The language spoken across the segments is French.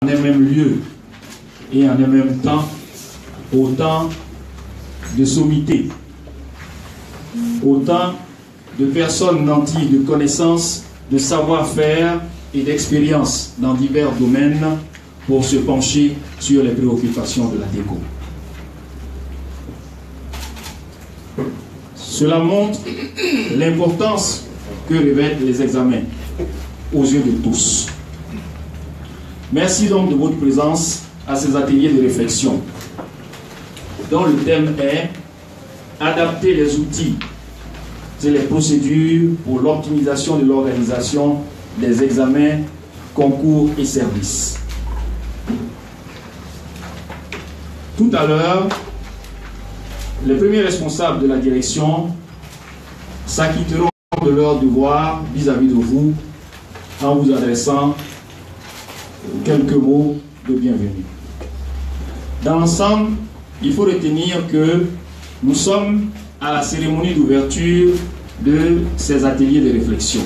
en un même lieu et en un même temps autant de sommités, autant de personnes nanties de connaissances, de savoir-faire et d'expérience dans divers domaines pour se pencher sur les préoccupations de la déco. Cela montre l'importance que revêtent les examens aux yeux de tous. Merci donc de votre présence à ces ateliers de réflexion, dont le thème est « Adapter les outils et les procédures pour l'optimisation de l'organisation des examens, concours et services ». Tout à l'heure, les premiers responsables de la direction s'acquitteront de leur devoir vis-à-vis de vous en vous adressant quelques mots de bienvenue. Dans l'ensemble, il faut retenir que nous sommes à la cérémonie d'ouverture de ces ateliers de réflexion.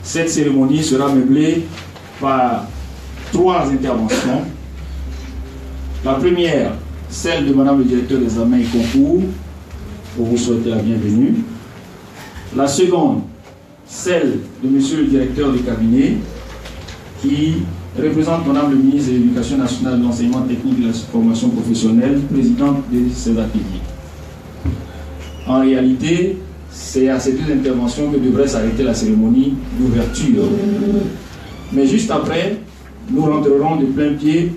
Cette cérémonie sera meublée par 3 interventions. La première, celle de Madame le directeur des examens et concours, pour vous souhaiter la bienvenue. La seconde, celle de Monsieur le directeur du cabinet, qui représente Madame le ministre de l'Éducation nationale, de l'enseignement technique et de la formation professionnelle, présidente de ces ateliers. En réalité, c'est à ces 2 interventions que devrait s'arrêter la cérémonie d'ouverture. Mais juste après, nous rentrerons de plein pied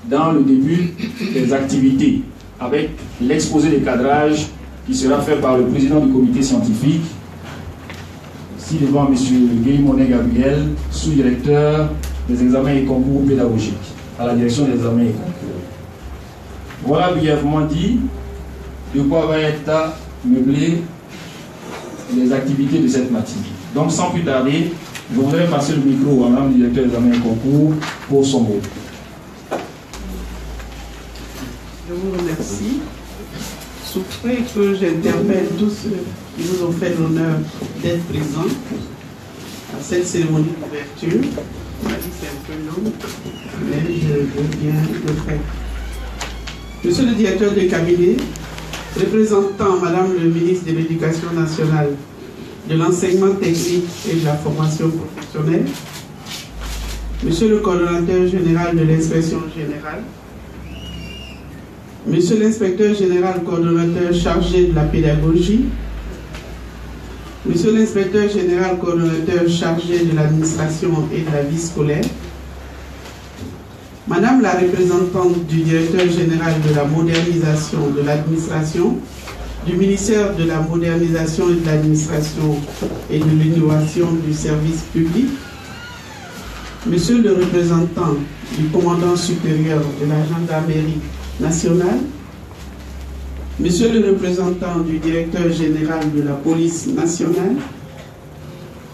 dans le début des activités, avec l'exposé des cadrages qui sera fait par le président du comité scientifique, ici devant M. Guéimonet Gabriel, sous-directeur des examens et concours pédagogiques, à la direction des examens et concours. Voilà brièvement dit de quoi va être meublé les activités de cette matinée. Donc sans plus tarder, je voudrais passer le micro à Mme le directeur des examens et concours pour son mot. Je vous remercie. Souhaiterais que j'interpelle tous ceux qui nous ont fait l'honneur d'être présents à cette cérémonie d'ouverture. Ma vie c'est un peu long, mais je viens de faire. Monsieur le directeur de cabinet, représentant Madame le ministre de l'Éducation nationale, de l'enseignement technique et de la formation professionnelle, Monsieur le coordonnateur général de l'inspection générale, Monsieur l'inspecteur général coordonnateur chargé de la pédagogie, Monsieur l'inspecteur général coordonnateur chargé de l'administration et de la vie scolaire, Madame la représentante du directeur général de la modernisation de l'administration, du ministère de la modernisation et de l'administration et de l'innovation du service public, Monsieur le représentant du commandant supérieur de la gendarmerie nationale, Monsieur le représentant du directeur général de la police nationale,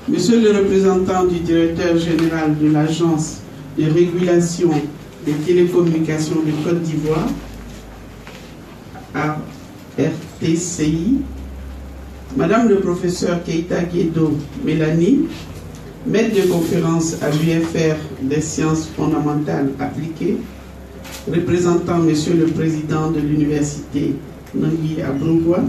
Monsieur le représentant du directeur général de l'agence de régulation des télécommunications de Côte d'Ivoire, RTCI, Madame le professeur Keita Guedo Mélanie, maître de conférence à l'UFR des sciences fondamentales appliquées, représentant Monsieur le président de l'université Nangui Abrougoua,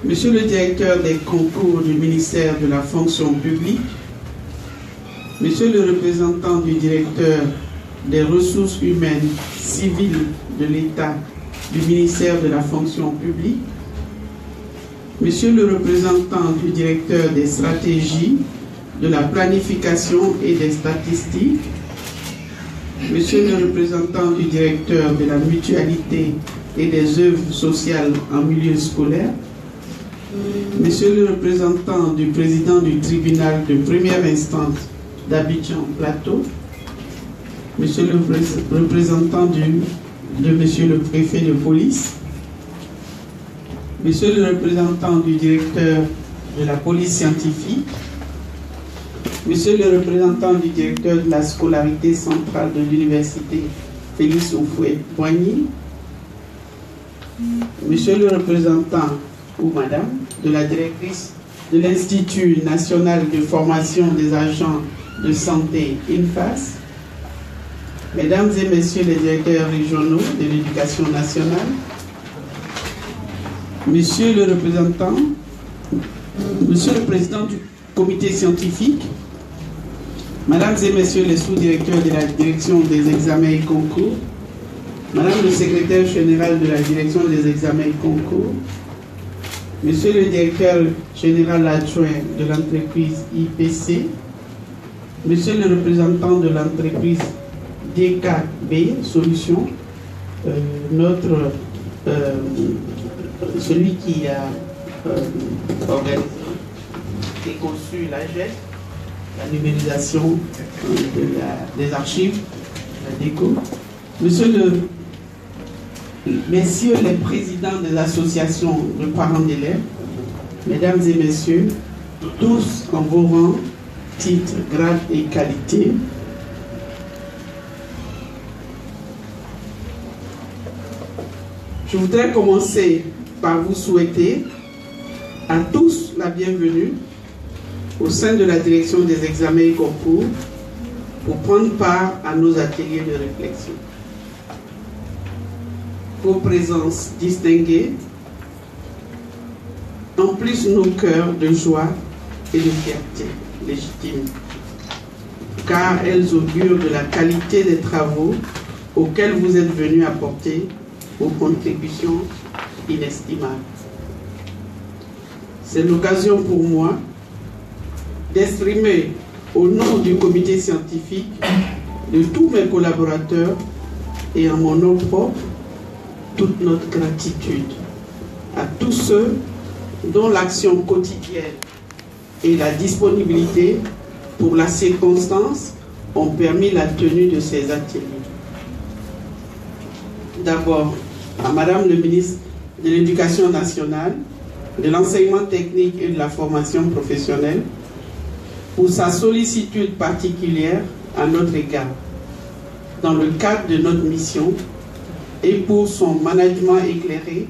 Monsieur le directeur des concours du ministère de la fonction publique, Monsieur le représentant du directeur des ressources humaines civiles de l'État du ministère de la fonction publique, Monsieur le représentant du directeur des stratégies, de la planification et des statistiques, Monsieur le représentant du directeur de la mutualité et des œuvres sociales en milieu scolaire, Monsieur le représentant du président du tribunal de première instance d'Abidjan Plateau, Monsieur le représentant de Monsieur le préfet de police, Monsieur le représentant du directeur de la police scientifique, Monsieur le représentant du directeur de la scolarité centrale de l'université Félix Houphouët-Boigny, Monsieur le représentant ou Madame de la directrice de l'Institut national de formation des agents de santé INFAS, Mesdames et Messieurs les directeurs régionaux de l'éducation nationale, Monsieur le représentant, Monsieur le président du comité scientifique, Mesdames et Messieurs les sous-directeurs de la direction des examens et concours, Madame le secrétaire général de la direction des examens et concours, Monsieur le directeur général adjoint de l'entreprise IPC, Monsieur le représentant de l'entreprise DKB Solutions, celui qui a organisé et conçu la GES, la numérisation des archives, la déco. Messieurs les présidents des associations de parents d'élèves, Mesdames et Messieurs, tous en vos rangs, titres, grades et qualités, je voudrais commencer par vous souhaiter à tous la bienvenue au sein de la direction des examens et concours pour prendre part à nos ateliers de réflexion. Vos présences distinguées emplissent nos cœurs de joie et de fierté légitime, car elles augurent de la qualité des travaux auxquels vous êtes venus apporter vos contributions inestimables. C'est l'occasion pour moi d'exprimer au nom du comité scientifique, de tous mes collaborateurs et en mon nom propre, toute notre gratitude à tous ceux dont l'action quotidienne et la disponibilité pour la circonstance ont permis la tenue de ces ateliers. D'abord, à Madame le ministre de l'Éducation nationale, de l'enseignement technique et de la formation professionnelle, pour sa sollicitude particulière à notre égard, dans le cadre de notre mission, et pour son management éclairé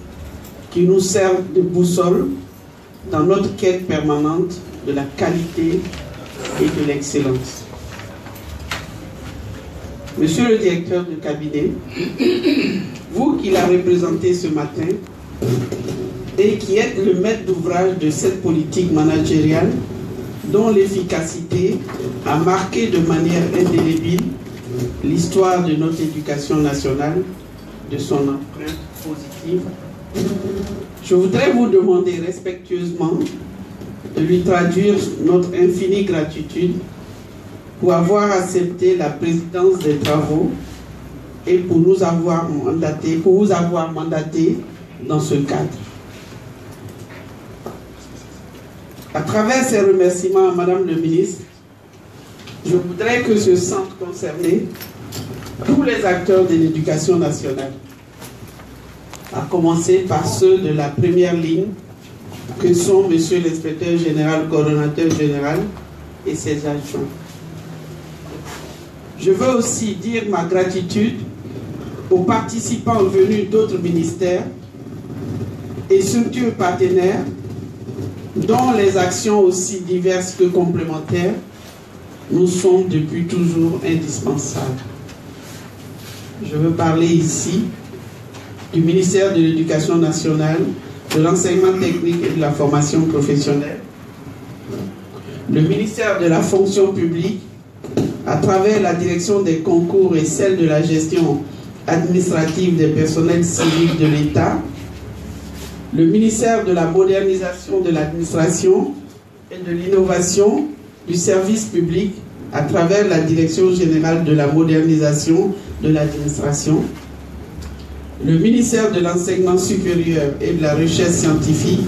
qui nous sert de boussole dans notre quête permanente de la qualité et de l'excellence. Monsieur le directeur de cabinet, vous qui la représentez ce matin et qui êtes le maître d'ouvrage de cette politique managériale dont l'efficacité a marqué de manière indélébile l'histoire de notre éducation nationale, de son empreinte positive, je voudrais vous demander respectueusement de lui traduire notre infinie gratitude pour avoir accepté la présidence des travaux et pour vous avoir mandaté dans ce cadre. À travers ces remerciements à Madame le ministre, je voudrais que se sentent concernés tous les acteurs de l'éducation nationale, à commencer par ceux de la première ligne, que sont Monsieur l'inspecteur général, coordonnateur général et ses adjoints. Je veux aussi dire ma gratitude aux participants venus d'autres ministères et structures partenaires dont les actions aussi diverses que complémentaires nous sont depuis toujours indispensables. Je veux parler ici du ministère de l'Éducation nationale, de l'enseignement technique et de la formation professionnelle, le ministère de la fonction publique, à travers la direction des concours et celle de la gestion administrative des personnels civils de l'État, le ministère de la modernisation de l'administration et de l'innovation du service public, à travers la direction générale de la modernisation de l'administration, le ministère de l'enseignement supérieur et de la recherche scientifique,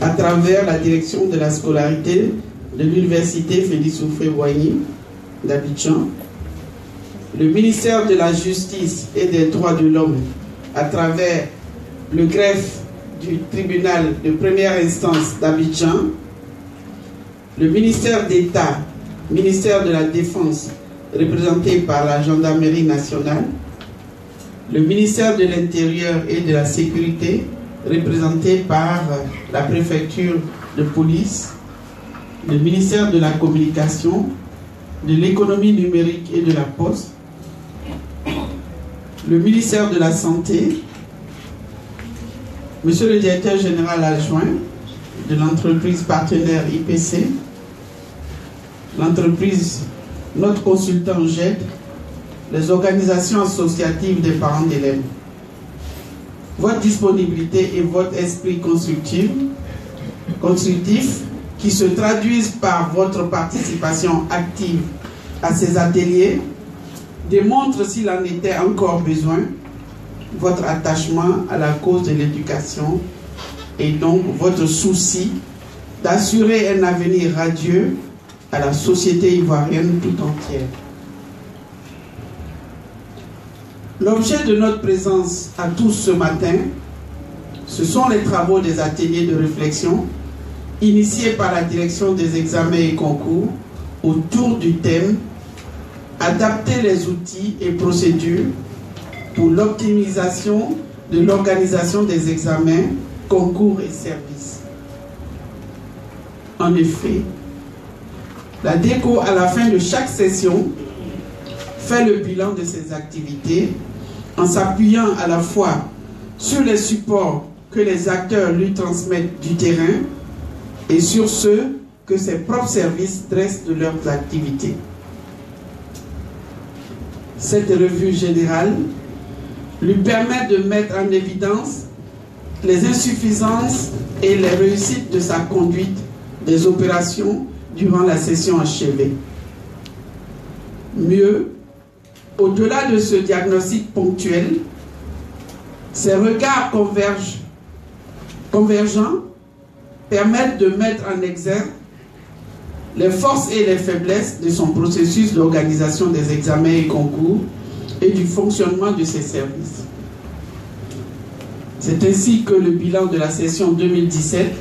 à travers la direction de la scolarité de l'université Félix Houphouët-Boigny d'Abidjan, le ministère de la justice et des droits de l'homme, à travers le greffe du tribunal de première instance d'Abidjan, le ministère d'État, ministère de la Défense, représenté par la Gendarmerie nationale, le ministère de l'Intérieur et de la Sécurité, représenté par la préfecture de police, le ministère de la Communication, de l'économie numérique et de la Poste, le ministère de la Santé, Monsieur le directeur général adjoint de l'entreprise partenaire IPC, l'entreprise, notre consultant GED, les organisations associatives des parents d'élèves. Votre disponibilité et votre esprit constructif qui se traduisent par votre participation active à ces ateliers démontrent, s'il en était encore besoin, votre attachement à la cause de l'éducation et donc votre souci d'assurer un avenir radieux à la société ivoirienne tout entière. L'objet de notre présence à tous ce matin, ce sont les travaux des ateliers de réflexion initiés par la direction des examens et concours autour du thème « Adapter les outils et procédures pour l'optimisation de l'organisation des examens, concours et services ». En effet, la DECO, à la fin de chaque session, fait le bilan de ses activités en s'appuyant à la fois sur les supports que les acteurs lui transmettent du terrain et sur ceux que ses propres services dressent de leurs activités. Cette revue générale lui permet de mettre en évidence les insuffisances et les réussites de sa conduite des opérations durant la session achevée. Mieux, au-delà de ce diagnostic ponctuel, ces regards convergents permettent de mettre en exergue les forces et les faiblesses de son processus d'organisation des examens et concours et du fonctionnement de ses services. C'est ainsi que le bilan de la session 2017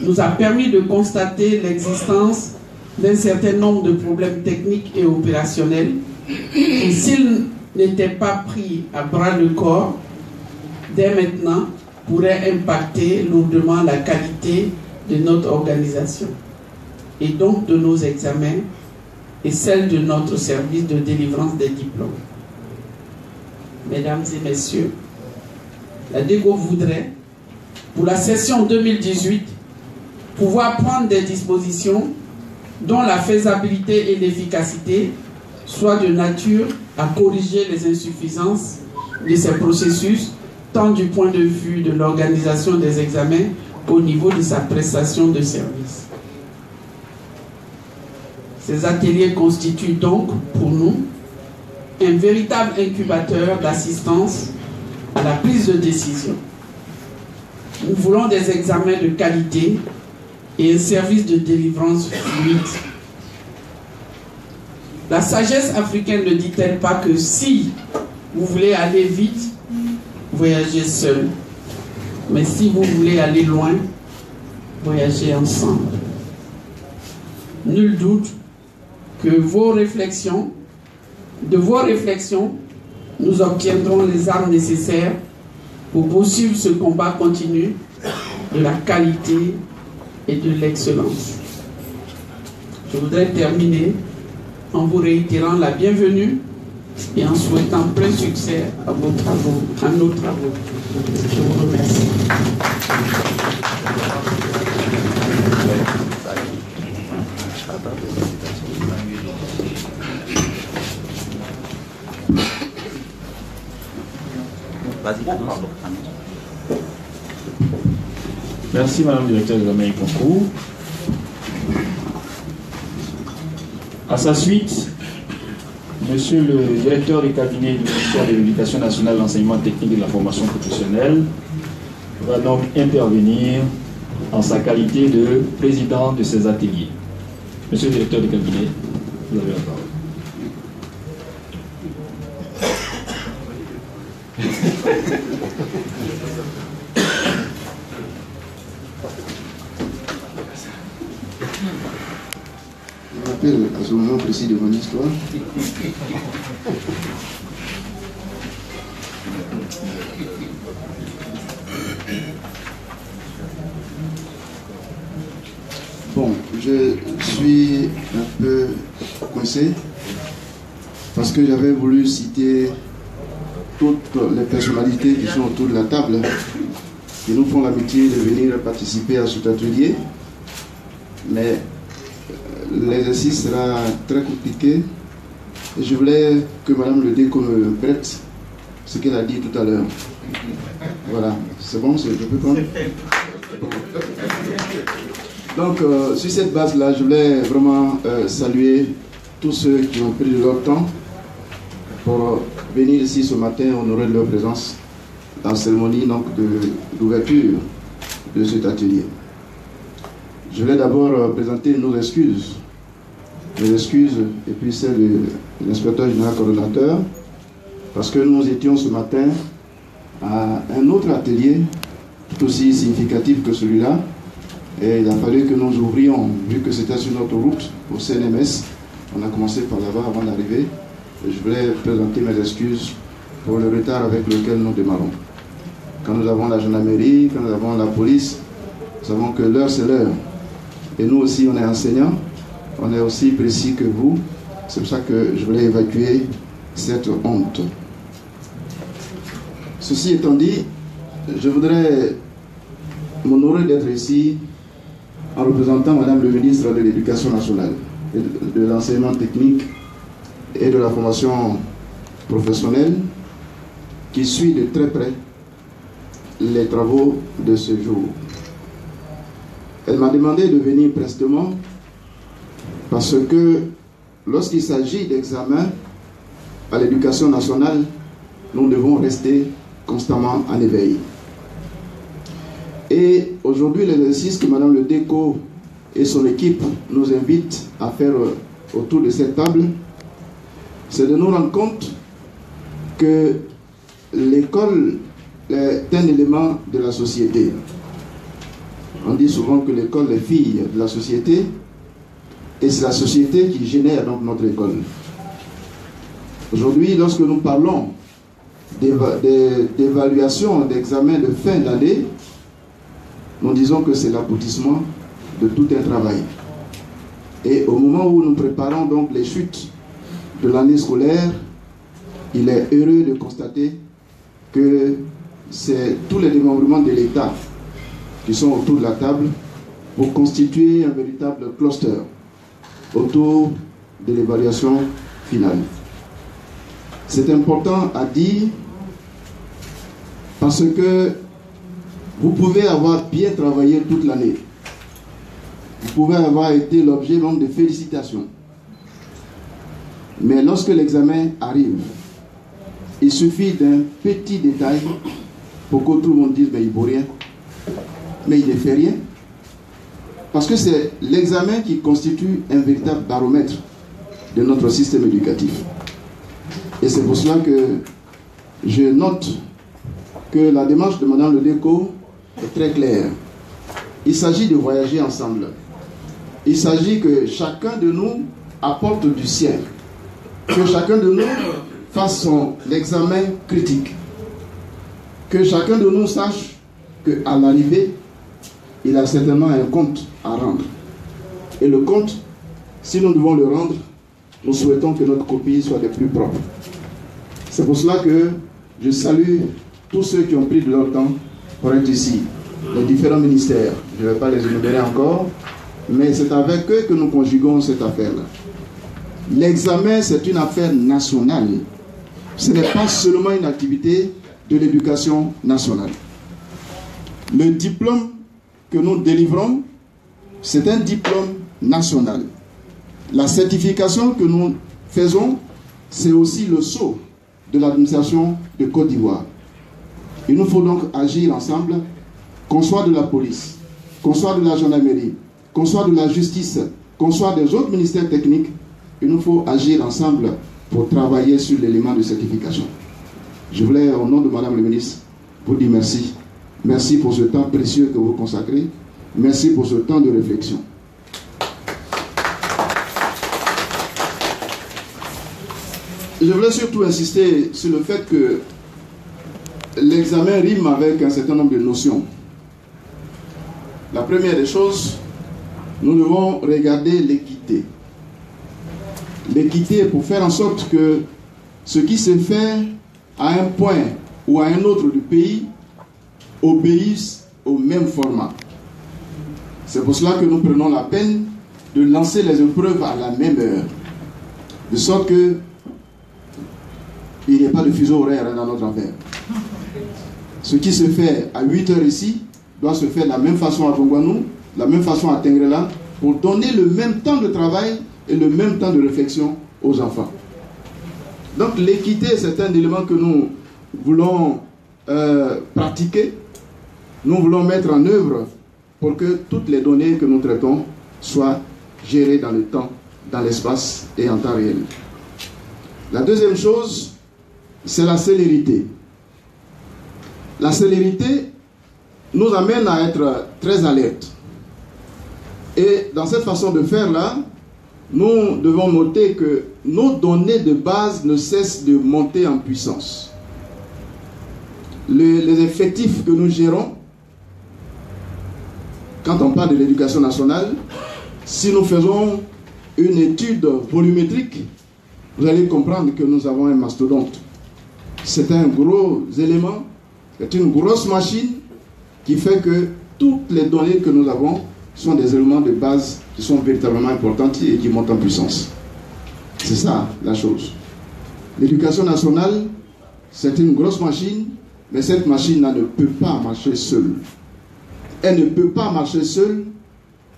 nous a permis de constater l'existence d'un certain nombre de problèmes techniques et opérationnels qui, s'ils n'étaient pas pris à bras le corps, dès maintenant, pourraient impacter lourdement la qualité de notre organisation et donc de nos examens et celle de notre service de délivrance des diplômes. Mesdames et messieurs, la DECO voudrait, pour la session 2018, pouvoir prendre des dispositions dont la faisabilité et l'efficacité soient de nature à corriger les insuffisances de ces processus, tant du point de vue de l'organisation des examens qu'au niveau de sa prestation de service. Ces ateliers constituent donc, pour nous, un véritable incubateur d'assistance à la prise de décision. Nous voulons des examens de qualité et un service de délivrance fluide. La sagesse africaine ne dit-elle pas que si vous voulez aller vite, voyagez seul, mais si vous voulez aller loin, voyagez ensemble. Nul doute que de vos réflexions, nous obtiendrons les armes nécessaires pour poursuivre ce combat continu de la qualité et de l'excellence. Je voudrais terminer en vous réitérant la bienvenue et en souhaitant plein succès à vos travaux, à nos travaux. Je vous remercie. Merci Madame la directrice de l'examen et concours. À sa suite, Monsieur le directeur du cabinet du ministère de l'Éducation nationale, de l'enseignement technique et de la formation professionnelle va donc intervenir en sa qualité de président de ces ateliers. Monsieur le directeur du cabinet, vous avez la parole. Je m'appelle à ce moment précis de mon histoire. Bon, je suis un peu coincé parce que j'avais voulu citer toutes les personnalités qui sont autour de la table, qui nous font l'amitié de venir participer à cet atelier. Mais l'exercice sera très compliqué. Et je voulais que Madame le Déco me prête ce qu'elle a dit tout à l'heure. Voilà, c'est bon, je peux prendre. Donc, sur cette base-là, je voulais vraiment saluer tous ceux qui ont pris de leur temps pour venir ici ce matin honorer de leur présence dans la cérémonie d'ouverture de cet atelier. Je voulais d'abord présenter nos excuses et puis celles de l'inspecteur général coordonnateur, parce que nous étions ce matin à un autre atelier tout aussi significatif que celui-là, et il a fallu que nous ouvrions, vu que c'était sur notre route au CNMS. On a commencé par là-bas avant d'arriver. Je voulais présenter mes excuses pour le retard avec lequel nous démarrons. Quand nous avons la gendarmerie, quand nous avons la police, nous savons que l'heure c'est l'heure. Et nous aussi, on est enseignants, on est aussi précis que vous. C'est pour ça que je voulais évacuer cette honte. Ceci étant dit, je voudrais m'honorer d'être ici en représentant Madame le ministre de l'Éducation nationale, de l'enseignement technique et de la formation professionnelle, qui suit de très près les travaux de ce jour. Elle m'a demandé de venir prestement parce que lorsqu'il s'agit d'examen à l'éducation nationale, nous devons rester constamment en éveil. Et aujourd'hui, l'exercice que Madame le Déco et son équipe nous invitent à faire autour de cette table, c'est de nous rendre compte que l'école est un élément de la société. On dit souvent que l'école est fille de la société, et c'est la société qui génère donc notre école. Aujourd'hui, lorsque nous parlons d'évaluation, d'examen de fin d'année, nous disons que c'est l'aboutissement de tout un travail. Et au moment où nous préparons donc les chutes de l'année scolaire, il est heureux de constater que c'est tous les démembrements de l'État qui sont autour de la table pour constituer un véritable cluster autour de l'évaluation finale. C'est important à dire parce que vous pouvez avoir bien travaillé toute l'année. Vous pouvez avoir été l'objet même de félicitations. Mais lorsque l'examen arrive, il suffit d'un petit détail pour que tout le monde dise mais il ne vaut rien. Mais il ne fait rien. Parce que c'est l'examen qui constitue un véritable baromètre de notre système éducatif. Et c'est pour cela que je note que la démarche de Madame le Déco est très claire. Il s'agit de voyager ensemble. Il s'agit que chacun de nous apporte du sien. Que chacun de nous fasse son examen critique. Que chacun de nous sache qu'à l'arrivée, il a certainement un compte à rendre. Et le compte, si nous devons le rendre, nous souhaitons que notre copie soit des plus propres. C'est pour cela que je salue tous ceux qui ont pris de leur temps pour être ici. Les différents ministères, je ne vais pas les énumérer encore, mais c'est avec eux que nous conjuguons cette affaire-là. L'examen, c'est une affaire nationale. Ce n'est pas seulement une activité de l'éducation nationale. Le diplôme que nous délivrons, c'est un diplôme national. La certification que nous faisons, c'est aussi le sceau de l'administration de Côte d'Ivoire. Il nous faut donc agir ensemble, qu'on soit de la police, qu'on soit de la gendarmerie, qu'on soit de la justice, qu'on soit des autres ministères techniques. Il nous faut agir ensemble pour travailler sur l'élément de certification. Je voulais, au nom de Madame le ministre, vous dire merci. Merci pour ce temps précieux que vous consacrez. Merci pour ce temps de réflexion. Je voulais surtout insister sur le fait que l'examen rime avec un certain nombre de notions. La première des choses, nous devons regarder l'équité. L'équité pour faire en sorte que ce qui se fait à un point ou à un autre du pays obéissent au même format. C'est pour cela que nous prenons la peine de lancer les épreuves à la même heure, de sorte que il n'y ait pas de fuseau horaire dans notre affaire. Ce qui se fait à 8 heures ici doit se faire de la même façon à Tongouanou, de la même façon à Tengrela, pour donner le même temps de travail et le même temps de réflexion aux enfants. Donc l'équité, c'est un élément que nous voulons pratiquer, nous voulons mettre en œuvre pour que toutes les données que nous traitons soient gérées dans le temps, dans l'espace et en temps réel. La deuxième chose, c'est la célérité. La célérité nous amène à être très alertes. Et dans cette façon de faire là, nous devons noter que nos données de base ne cessent de monter en puissance. Les effectifs que nous gérons, quand on parle de l'éducation nationale, si nous faisons une étude volumétrique, vous allez comprendre que nous avons un mastodonte. C'est un gros élément, c'est une grosse machine qui fait que toutes les données que nous avons sont des éléments de base qui sont véritablement importants et qui montent en puissance. C'est ça la chose. L'éducation nationale, c'est une grosse machine, mais cette machine ne peut pas marcher seule. Elle ne peut pas marcher seule,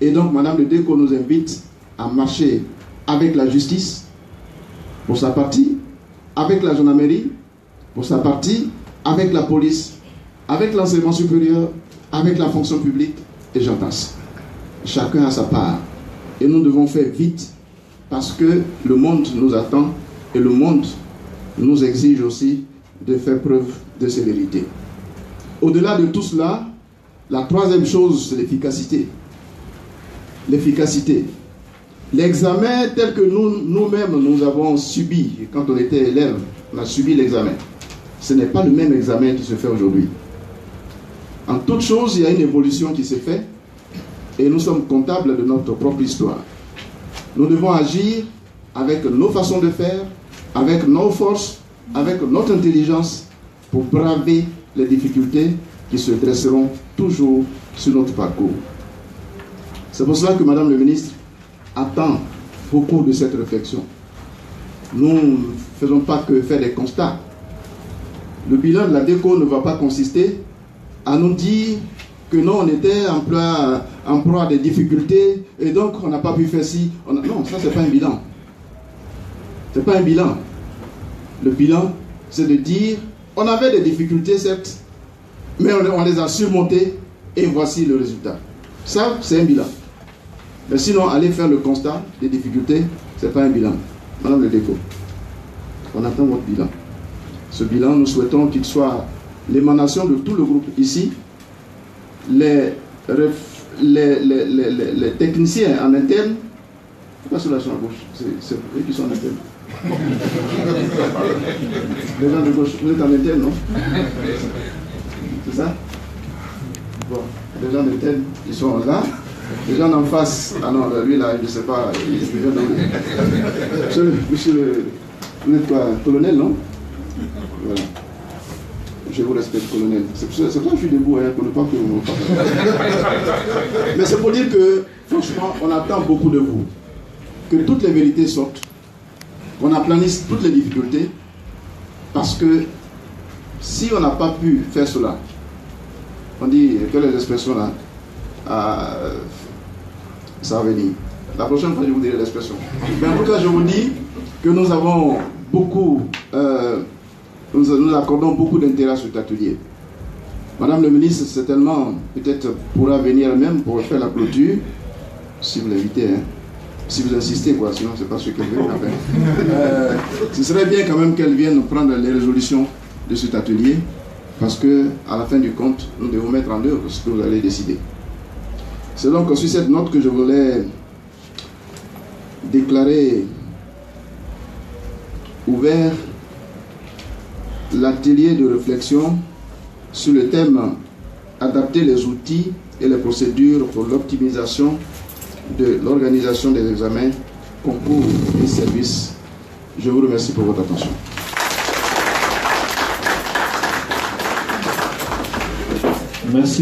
et donc Madame le Déco nous invite à marcher avec la justice, pour sa partie, avec la gendarmerie, pour sa partie, avec la police, avec l'enseignement supérieur, avec la fonction publique, et j'en passe. Chacun a sa part. Et nous devons faire vite, parce que le monde nous attend, et le monde nous exige aussi de faire preuve de célérité. Au-delà de tout cela, la troisième chose, c'est l'efficacité. L'efficacité. L'examen tel que nous-mêmes nous avons subi, quand on était élève, on a subi l'examen. Ce n'est pas le même examen qui se fait aujourd'hui. En toute chose, il y a une évolution qui s'est faite et nous sommes comptables de notre propre histoire. Nous devons agir avec nos façons de faire, avec nos forces, avec notre intelligence pour braver les difficultés qui se dresseront toujours sur notre parcours. C'est pour cela que Madame le ministre attend beaucoup de cette réflexion. Nous ne faisons pas que faire des constats. Le bilan de la déco ne va pas consister à nous dire que non, on était en proie à des difficultés et donc on n'a pas pu faire ci. Non, ça c'est pas un bilan. C'est pas un bilan. Le bilan, c'est de dire on avait des difficultés certes, mais on les a surmontées et voici le résultat. Ça, c'est un bilan. Mais sinon, aller faire le constat des difficultés, ce n'est pas un bilan. Madame le Déco, on attend votre bilan. Ce bilan, nous souhaitons qu'il soit l'émanation de tout le groupe ici, les techniciens en interne, pas sur la chambre à gauche, c'est eux qui sont en interne. Les gens de gauche, vous êtes en interne, non? C'est ça? Bon, les gens d'interne, ils sont là. Les gens en face, ah non, lui là, je ne sais pas, monsieur, vous êtes quoi, colonel, non? Voilà. Je vous respecte, colonel. C'est pour ça que je suis debout, hein, pour ne pas que vous me parlez. Mais c'est pour dire que, franchement, on attend beaucoup de vous. Que toutes les vérités sortent, qu'on aplanisse toutes les difficultés, parce que si on n'a pas pu faire cela, on dit que les expressions là, ça va venir. La prochaine fois, je vous dirai l'expression. Mais en tout cas, je vous dis que nous avons beaucoup, nous accordons beaucoup d'intérêt à cet atelier. Madame le ministre, certainement, peut-être pourra venir elle-même pour faire la clôture, si vous l'invitez, hein. Si vous insistez, quoi, sinon c'est pas ce qu'elle veut. Ce serait bien quand même qu'elle vienne prendre les résolutions de cet atelier, parce que à la fin du compte, nous devons mettre en œuvre ce que vous allez décider. C'est donc sur cette note que je voulais déclarer ouvert l'atelier de réflexion sur le thème « Adapter les outils et les procédures pour l'optimisation de l'organisation des examens, concours et services ». Je vous remercie pour votre attention. Merci.